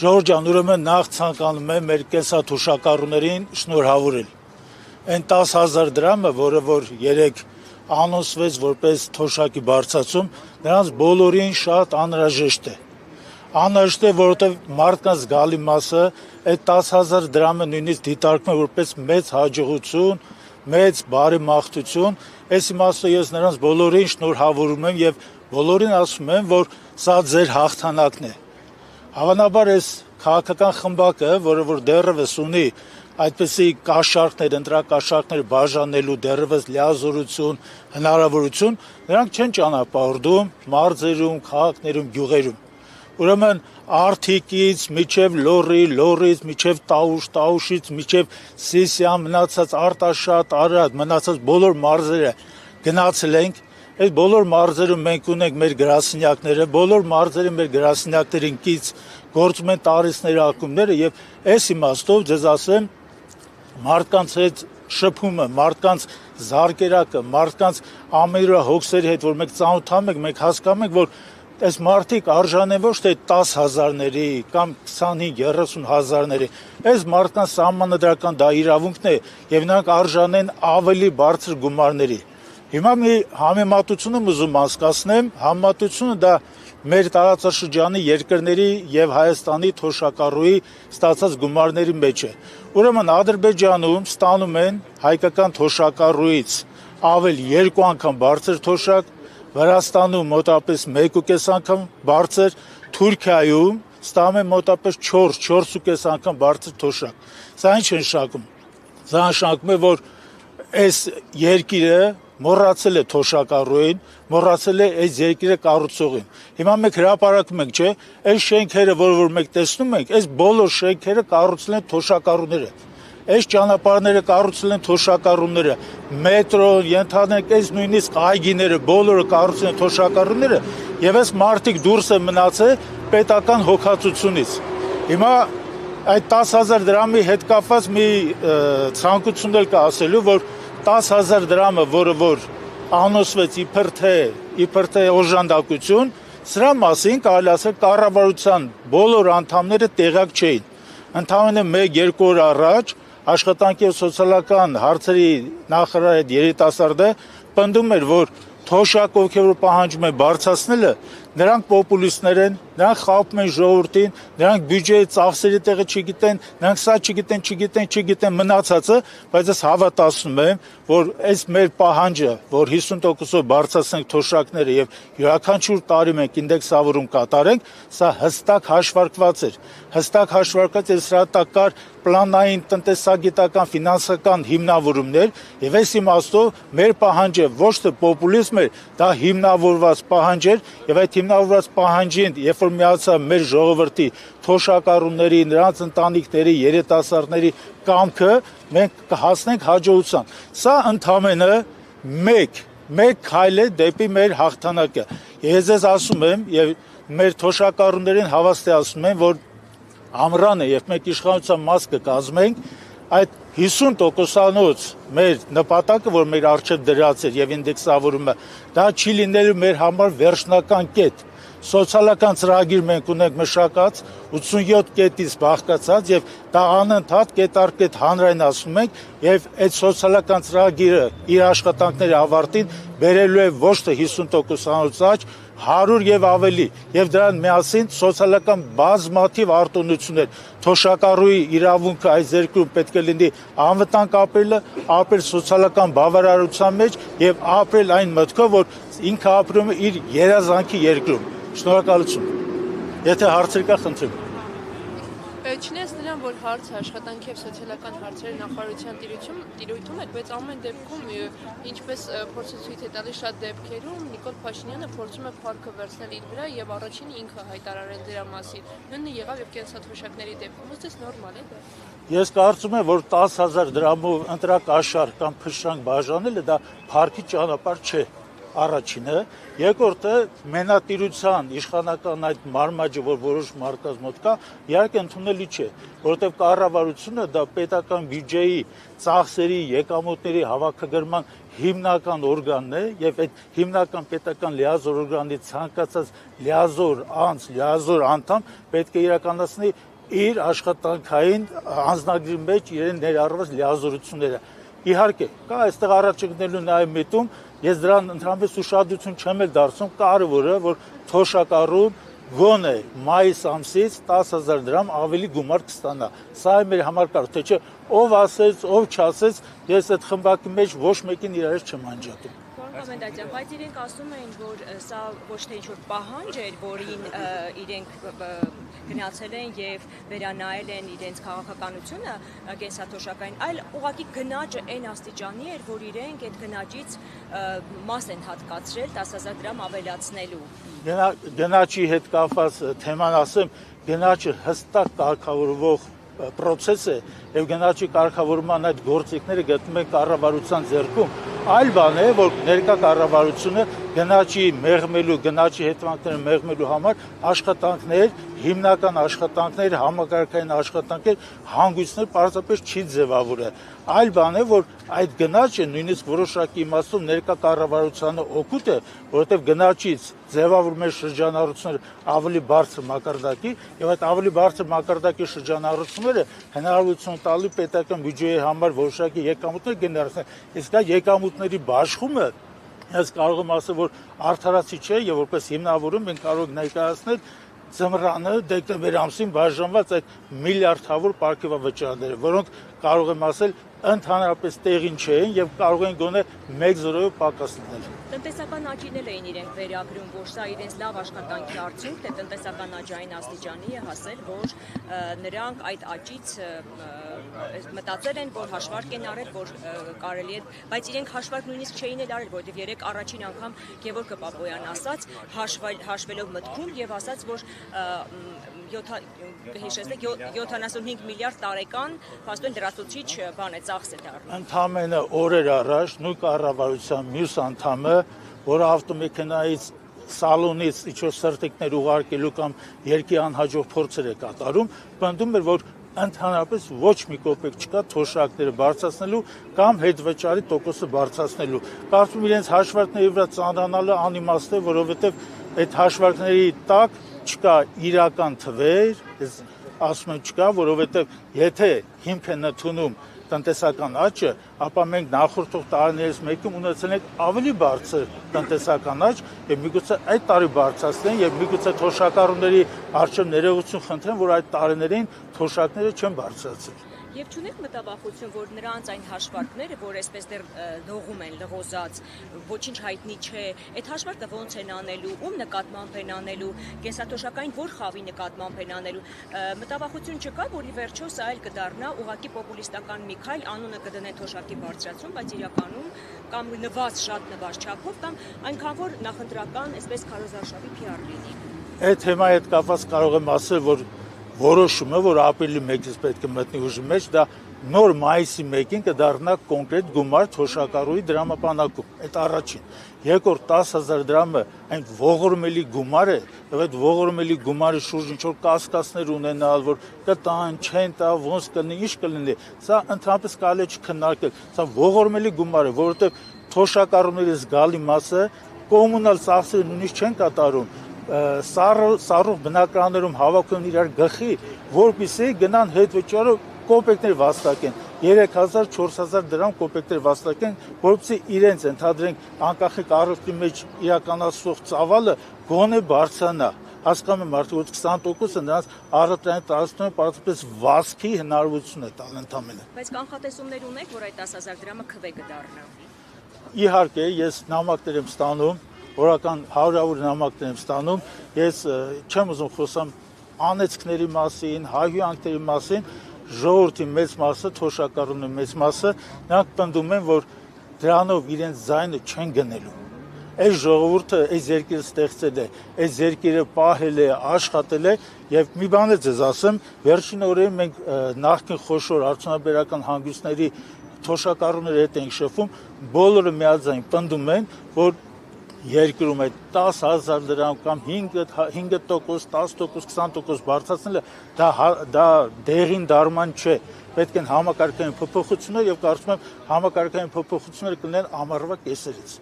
Ժողովուրդ ջան, ուրեմն նախ ցանկանում եմ մեր կենսաթոշակառուներին շնորհավորել։ Այն 10,000 դրամը, որը որ երեք անոնսվեց որպես թոշակի բարձրացում, նրանց բոլորին շատ անհրաժեշտ է։ Անհրաժեշտ է, որովհետև մարդկանց զգալի մասը այդ 10,000 դրամը նույնիսկ դիտարկում է որպես մեծ հաջողություն, մեծ բարեմաղթություն։ Այս իմաստով ես նրանց բոլորին շնորհավորում եմ եւ բոլորին ասում եմ, որ սա ձեր հաղթանակն է։ Հավանաբար այս քաղաքական խմբակը, որը որ դեռևս ունի այդպիսի կաշառքներ, ընտրակաշառքներ բաժանելու դեռևս լիազորություն, հնարավորություն, նրանք չեն ճանապարհորդում մարզերում, քաղաքներում, գյուղերում։ Ուրեմն Արթիկից միջև Լոռի, Լոռից միջև Տաուշ, Տաուշից միջև Սիսիան, մնացած Արտաշատ, Արարատ, մնացած բոլոր մարզերը գնացել ենք։ Այս բոլոր մարզերում մենք ունենք մեր գրասենյակները, բոլոր մարզերը մեր գրասենյակներին կից գործում են տարիցների ակումբները եւ այս իմաստով ձեզ ասեմ մարդկանց հետ շփումը, մարդկանց զարկերակը, մարդկանց ամենուր հոգսերի հետ որ մենք ծանոթանում ենք, մենք հասկանում ենք, որ այս մարդիկ արժանեն ոչ թե 10,000-ների կամ 25-30 հազարների, այս մարդկանց սահմանադրական դա իրավունքն է եւ նրանք արժանեն ավելի բարձր գումարների։ Հիմա մի համեմատություն եմ ուզում անցկացնեմ, համեմատությունը դա մեր տարածաշրջանի երկրների եւ Հայաստանի թոշակառուի ստացած գումարների մեջ է։ Ուրեմն Ադրբեջանում ստանում են հայկական թոշակառուից ավել 2 անգամ բարձր թոշակ, Վրաստանում մոտավորապես 1.5 անգամ բարձր, Թուրքիայում ստանում են մոտավորապես 4.5 անգամ բարձր թոշակ։ Սա ինչ է նշանակում։ Սա նշանակում է, որ այս երկիրը մոռացել է թոշակառուին, մոռացել է այս երկիրը կառուցողին։ Հիմա մենք հրապարակում ենք, չէ՞, այս շենքերը, որ մենք տեսնում ենք, այս բոլոր շենքերը կառուցել են թոշակառուները։ Այս ճանապարհները կառուցել են թոշակառուները, մետրոն, ենթադրենք այս նույնիսկ այգիները, բոլորը կառուցել են թոշակառուները, եւ այս մարդիկ դուրս են մնացել պետական հոգացությունից։ Հիմա այդ 10,000 դրամի հետ կապված մի ցանկություն էլ կա ասելու, որ 10,000 դրամը, որը որ անոսվեց իբր թե օժանդակություն, սրա մասին կարելի ասել կառավարության բոլոր անդամները տեղյակ չէին։ Ընդամենը 1-2 օր առաջ աշխատանքի եւ սոցիալական հարցերի նախարար այդ երիտասարդը պնդում էր, որ թոշակ ովքեր պահանջում են բարձրացնելը, նրանք պոպուլիստներ են, նրանք խաբում են ժողովրդին, նրանք բյուջեի ծախսերի տեղը չգիտեն, նրանք սա չգիտեն մնացածը, բայց ես հավատացնում եմ, որ այս մեր պահանջը, որ 50%-ով բարձրացնենք թոշակները եւ յուրաքանչյուր տարի մենք ինդեքսավորում կատարենք, սա հստակ հաշվարկված էր։ Հստակ հաշվարկված էր սրա տակ կար պլանային տնտեսագիտական ֆինանսական հիմնավորումներ եւ այս իմաստով մեր պահանջը ոչ թե պոպուլիզմ էր, դա հիմնավորված պահանջ էր եւ այդ հիմնավորված պահանջին, երբ որ միացավ մեր ժողովրդի թոշակառուների, նրանց ընտանիքների, երիտասարդների կամքը, մենք կհասնենք հաջողության։ Սա ընդամենը մեկ քայլ է դեպի մեր հաղթանակը։ Ես ձեզ ասում եմ եւ մեր թոշակառուներին հավաստիացնում եմ, որ ամռանը, երբ մենք իշխանության մաս կկազմենք, այդ 50%-անոց մեր նպատակը, որ մեր առջև դրած էր եւ ինդեքսավորումը, դա չի լինելու մեր համար վերջնական կետ։ Սոցիալական ծրագիր մենք ունենք մշակած 87 կետից բաղկացած եւ դա անընդհատ կետ առ կետ հանրայնացնում ենք եւ այդ սոցիալական ծրագիրը իր աշխատանքների ավարտին բերելու է ոչ թե 50%-անոց աճ, 100 եւ ավելի եւ դրան միասին սոցիալական բազմաթիվ արտոնություններ թոշակառուի իրավունքը այս երկրում պետք է լինի անվտանգ ապրել սոցիալական բավարարության մեջ եւ ապրել այն մտքով, որ ինքը ապրում է իր երազանքի երկրում։ Շնորհակալություն։ Եթե հարցեր կա, խնդրեմ։ Չնայած նրան, որ հարցը աշխատանքի եւ սոցիալական հարցերի նախարարության տիրույթում է, բայց ամեն դեպքում ինչպես փորձեցույց է տալիս շատ դեպքերում Նիկոլ Փաշինյանը փորձում է փառքը վերցնել իր վրա եւ առաջինը ինքը հայտարարել դրա մասին։ Նույնը եղավ եւ կենսաթոշակների դեպքում, ըստ նորմալ է դա։ Ես կարծում եմ, որ 10,000 դրամով ընտրակաշառք կամ փշրանք բաժանելը դա փառքի ճանապարհ չէ։ առաջինը, երկրորդը մենատիրության իշխանական այդ մարմաճը, որ որոշ մարդկանց մոտ կա, իհարկե ընդունելի չէ, որովհետև կառավարությունը դա պետական բյուջեի ծախսերի, եկամուտների հավաքագրման հիմնական օրգանն է եւ այդ հիմնական պետական լիազոր օրգանի ցանկացած լիազոր անձ, լիազոր անդամ պետք է իրականացնի իր աշխատանքային անձնագրի մեջ իրեն ներառված լիազորությունները։ Իհարկե, կա այստեղ առաջընկնելու նաև միտում, ես դրան ընդհանրապես ուշադրություն չեմ էլ դարձնում, կարևորը, որ թոշակառուն գոնե մայիս ամսից 10,000 դրամ ավելի գումար կստանա։ Սա է մեր համար կարևոր, թե չէ ով ասեց, ով չասեց, ես այդ խմբակի մեջ ոչ մեկին իրարից չեմ անջատում։ Կոմենտացիա, բայց իրենք ասում էին, որ սա ոչ թե ինչ-որ պահանջ էր, որին իրենք գնացել են եւ վերանայել են իրենց քաղաքականությունը կենսաթոշակային, այլ ուղղակի գնաճը այն աստիճանի էր, որ իրենք այդ գնաճից մաս են հատկացրել 10,000 դրամ ավելացնելու։ Գնաճի հետ կապված թեման ասեմ, գնաճը հստակ կարգավորվող process է եւ գնաճի կարգավորման այդ գործիքները գտնում են կառավարության ձեռքում։ Այլ բան է, որ ներկա կառավարությունը գնաճի մեղմելու, գնաճի հետևանքները մեղմելու համար աշխատանքներ, հիմնական աշխատանքներ, համակարգային աշխատանքներ, հանգույցներ պարզապես չի ձևավորել։ Այլ բան է, որ այդ գնաճը նույնիսկ որոշակի իմաստով ներկա կառավարությանը օգուտ է, որովհետև գնաճից ձևավորում են շրջանառությունները ավելի բարձր մակարդակի, եւ այդ ավելի բարձր մակարդակի շրջանառությունները հնարավորություն տալու պետական բյուջեի համար որոշակի եկամուտներ գեներացնել։ Իսկ դա եկամուտների բաշխումը ես կարող եմ ասել, որ արդարացի չէ եւ որպես հիմնավորում մենք կարող ենք ներկայացնել ձմռանը դեկտեմբեր ամսին բաժանված այդ միլիարդավոր պարգևավճարները, որոնք կարող եմ ասել ընդհանրապես տեղին չէին եւ կարող են գոնե 1-0-ով պակաս լինել։ Տնտեսական աճին էլ էին իրենք վերագրում, որ սա իրենց լավ աշխատանքի արդյունքն է, տնտեսական աճային աստիճանի է հասել, որ նրանք այդ աճից մտածել են, որ հաշվարկ են արել, որ կարելի է, բայց իրենք հաշվարկ նույնիսկ չէին էլ արել, որովհետև երեք առաջին անգամ Գևորգ Պապոյան ասաց, հաշվելով մտքում եւ ասաց, որ 75 միլիարդ տարեկան փաստորեն լրացուցիչ բան է, ծախս է դառնում։ Ընդամենը օրեր առաջ նույն կառավարության մյուս անդամը, որը ավտոմեքենայից սալոնից ինչ-որ սրտիկներ ուղարկելու կամ երկի անհաջող փորձեր է կատարում, պնդում էր, որ ընդհանրապես ոչ մի կոպեկ չկա թոշակները բարձրացնելու կամ հետվճարի տոկոսը բարձրացնելու։ Կարծում իրենց հաշվարկների վրա ծանրանալը անիմաստ է, որովհետև այդ հաշվարկների տակ չկա իրական թվեր, ասում եմ չկա, որովհետև եթե հիմք են ընդունում տնտեսական աճը, ապա մենք նախորդող տարիներից մեկում ունեցել ենք ավելի բարձր տնտեսական աճ եւ միգուցե այդ տարի բարձրացնեն եւ միգուցե թոշակառուների արժեվ ներողություն խնդրեն, որ այդ տարիներին թոշակները չեն բարձրացել։ Եվ չունեք մտավախություն, որ նրանց այն հաշվարկները, որ այսպես դեռ լողում են, լղոզած, ոչինչ հայտնի չէ, այդ հաշվարկը ոնց են անելու, ում նկատմամբ են անելու, կենսաթոշակային որ խավի նկատմամբ են անելու, մտավախություն չկա, որ ի վերջո սա էլ կդառնա ուղղակի պոպուլիստական մի քայլ, անունը կդնեն թոշակի բարձրացում, բայց իրականում կամ նվազ, շատ նվազ չափով, կամ այնքան որ նախընտրական, այսպես քարոզարշավի PR լինի։ Այդ թեմայի հետ կապված կարող եմ ասել, որ որոշումը, որ ապրիլի 1-ից պետք է մտնի ուժի մեջ, դա նոր մայիսի 1-ին կդառնա կոնկրետ գումար թոշակառուի դրամապանակում, այդ առաջին։ Երկրորդ 10,000 դրամը այն ողորմելի գումար է, եւ այդ ողորմելի գումարի շուրջ ինչ որ կասկածներ ունենալ, որ կտան, չեն տա, ոնց կլինի, ինչ կլինի, սա ընդհանրապես կարելի է չքննարկել։ Սա ողորմելի գումար է, որովհետեւ թոշակառուների զգալի մասը կոմունալ ծախսերը նույնիսկ չեն կատարում։ Սառող բնակարաններում հավաքում իրար գլխի, որպեսզի գնան հետվճարը կոպեկներ վաստակեն, 3,000, 4,000 դրամ կոպեկներ վաստակեն, որպեսզի իրենց ընդհանրենք անկախի կառույցի մեջ իրականացվող ծավալը գոնե բարձրանա։ Հասկանում եմ արդյոք 20%-ը նրանց առողջային տարածքներում պարզապես վազքի հնարավորություն է տալ ընդամենը։ Բայց կանխատեսումներ ունեք, որ այդ 10,000 դրամը քվե կդառնա։ Իհարկե, ես նամակներ եմ ստանում, որական հարյուրավոր նամակներ եմ ստանում, ես չեմ ուզում խոսամ անեծքների մասին, հայհոյանքների մասին, ժողովրդի մեծ մասը, թոշակառուների մեծ մասը, նրանք պնդում են, որ դրանով իրենց ձայնը չեն գնելու։ Այս ժողովուրդը այս երկիրը ստեղծել է, այս երկիրը պահել է, աշխատել է եւ մի բան էլ ձեզ ասեմ, վերջին օրերին մենք նախկին խոշոր արդյունաբերական հանգույցների թոշակառուների հետ ենք շփվում, բոլորը միաձայն պնդում են, որ երկրում այդ 10,000 դրամ կամ 5%, 10%, 20% բարձրացնելը դա դեղին դարման չէ։ Պետք են համակարգային փոփոխություններ եւ կարծում եմ համակարգային փոփոխությունները կլինեն ամառվա կեսերից։